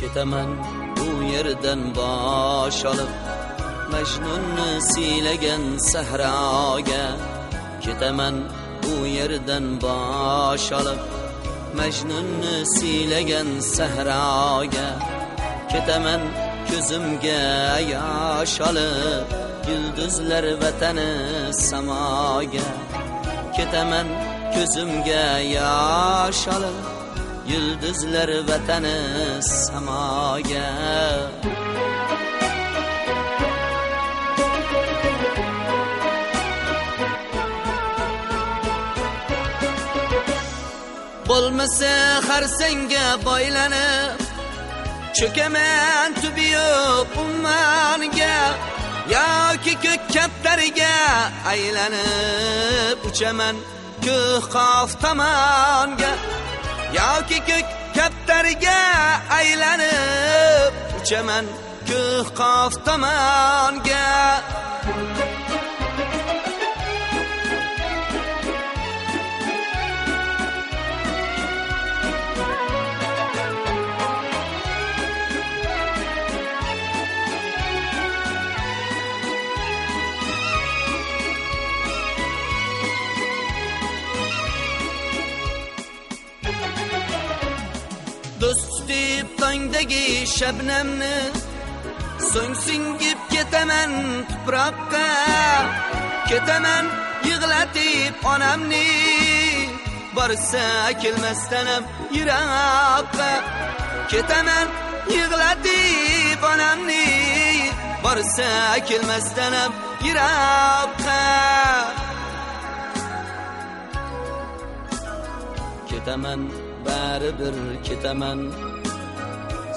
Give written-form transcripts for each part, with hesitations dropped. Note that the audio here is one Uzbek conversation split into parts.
ketaman bu yerdan bosh olib, Majnunni siylagan sahroga. Ketaman bu yerdan bosh olib, Majnunni siylagan sahroga. Ketaman ko'zimga yosh olib, yulduzlar vatani samoga. Ketaman ko'zimga yosh olib, yulduzlar vatani samoga. Bo'lmasa xarsanga boylanib, cho'kaman tubiyib ummoniga. Yoki ko'k kaptariga aylanib, uchaman ko'k qof tomonga. Yoki ko'k kaptariga aylanib, uchaman ko'k qof tomonga. Do'st tutib tongdagi shabnamni, so'ng singib ketaman tuproqqa. Ketaman yig'latib onamni, borsa kelmasdan ham yiroqqa. Ketaman yig'latib onamni, borsa kelmasdan ham yiroqqa. Ketaman baribir ketaman,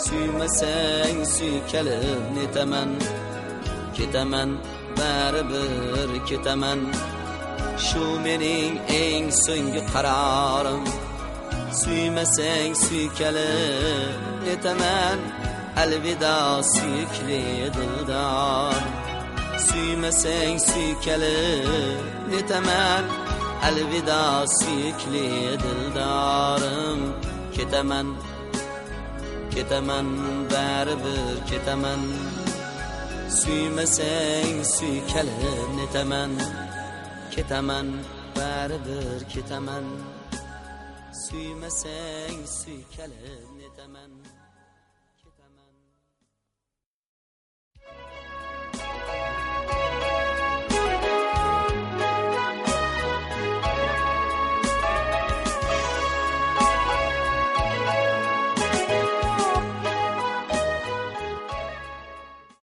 suymasang suykalib netaman. Ketaman baribir ketaman, shu mening eng so'nggi qarorim. Suymasang suykalib netaman, alvido suyukli dildor. Suymasang suykalib netaman, alvido suyukli dildorim. Ketaman, ketaman baribir ketaman, suymasang suykalib netaman. Ketaman baribir ketaman, suymasang suykalib netaman.